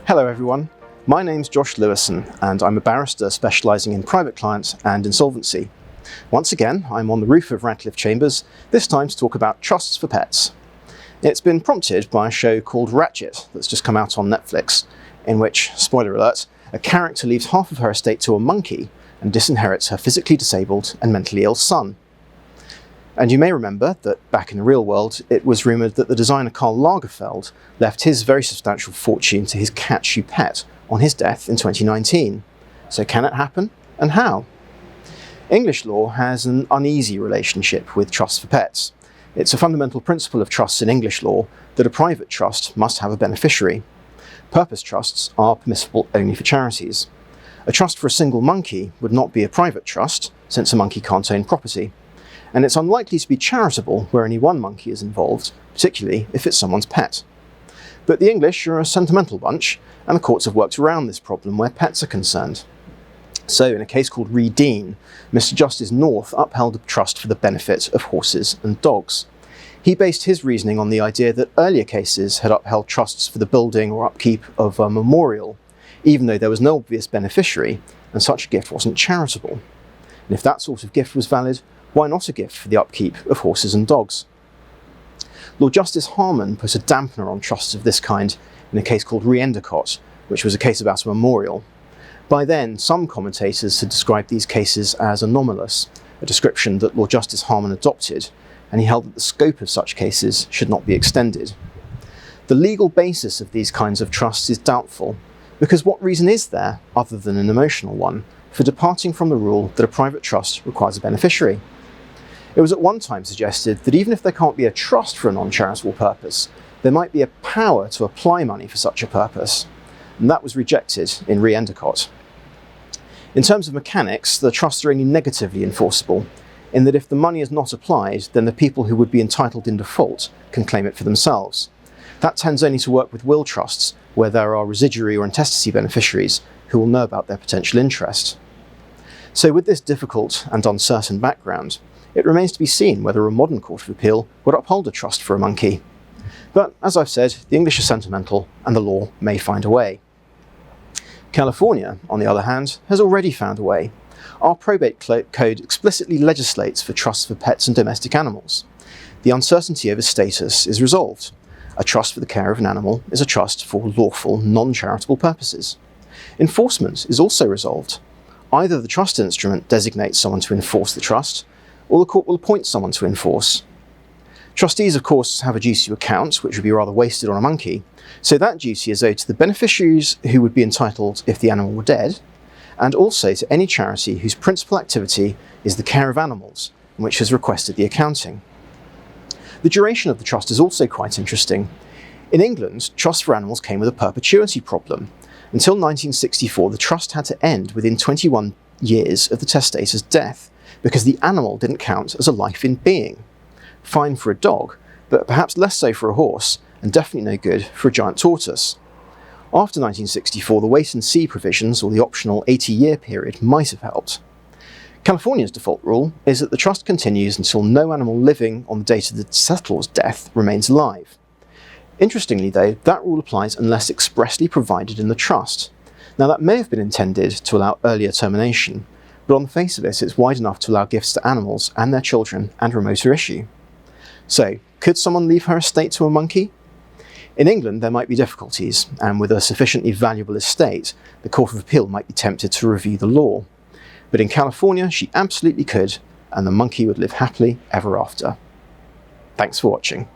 Hello everyone, my name's Josh Lewison and I'm a barrister specialising in private clients and insolvency. Once again, I'm on the roof of Radcliffe Chambers, this time to talk about trusts for pets. It's been prompted by a show called Ratchet that's just come out on Netflix, in which, spoiler alert, a character leaves half of her estate to a monkey and disinherits her physically disabled and mentally ill son. And you may remember that back in the real world, it was rumoured that the designer Karl Lagerfeld left his very substantial fortune to his cat Choupette on his death in 2019. So can it happen, and how? English law has an uneasy relationship with trusts for pets. It's a fundamental principle of trusts in English law that a private trust must have a beneficiary. Purpose trusts are permissible only for charities. A trust for a single monkey would not be a private trust, since a monkey can't own property. And it's unlikely to be charitable where only one monkey is involved, particularly if it's someone's pet. But the English are a sentimental bunch, and the courts have worked around this problem where pets are concerned. So, in a case called Reendicott, Mr. Justice North upheld a trust for the benefit of horses and dogs. He based his reasoning on the idea that earlier cases had upheld trusts for the building or upkeep of a memorial, even though there was no obvious beneficiary, and such a gift wasn't charitable. And if that sort of gift was valid, why not a gift for the upkeep of horses and dogs? Lord Justice Harman put a dampener on trusts of this kind in a case called Reendicott, which was a case about a memorial. By then, some commentators had described these cases as anomalous, a description that Lord Justice Harman adopted, and he held that the scope of such cases should not be extended. The legal basis of these kinds of trusts is doubtful, because what reason is there, other than an emotional one, for departing from the rule that a private trust requires a beneficiary? It was at one time suggested that even if there can't be a trust for a non-charitable purpose, there might be a power to apply money for such a purpose, and that was rejected in Reendicott. In terms of mechanics, the trusts are only negatively enforceable, in that if the money is not applied, then the people who would be entitled in default can claim it for themselves. That tends only to work with will trusts, where there are residuary or intestacy beneficiaries who will know about their potential interest. So with this difficult and uncertain background, it remains to be seen whether a modern Court of Appeal would uphold a trust for a monkey. But as I've said, the English are sentimental and the law may find a way. California, on the other hand, has already found a way. Our probate code explicitly legislates for trusts for pets and domestic animals. The uncertainty over status is resolved. A trust for the care of an animal is a trust for lawful, non-charitable purposes. Enforcement is also resolved. Either the trust instrument designates someone to enforce the trust, or the court will appoint someone to enforce. Trustees, of course, have a duty to account, which would be rather wasted on a monkey, so that duty is owed to the beneficiaries who would be entitled if the animal were dead, and also to any charity whose principal activity is the care of animals, and which has requested the accounting. The duration of the trust is also quite interesting. In England, trusts for animals came with a perpetuity problem. Until 1964, the trust had to end within 21 years of the testator's death, because the animal didn't count as a life in being. Fine for a dog, but perhaps less so for a horse, and definitely no good for a giant tortoise. After 1964, the wait and see provisions, or the optional 80-year period, might have helped. California's default rule is that the trust continues until no animal living on the date of the settlor's death remains alive. Interestingly though, that rule applies unless expressly provided in the trust. Now that may have been intended to allow earlier termination, but on the face of it, it's wide enough to allow gifts to animals and their children and remoter issue. So, could someone leave her estate to a monkey? In England, there might be difficulties, and with a sufficiently valuable estate, the Court of Appeal might be tempted to review the law. But in California, she absolutely could, and the monkey would live happily ever after. Thanks for watching.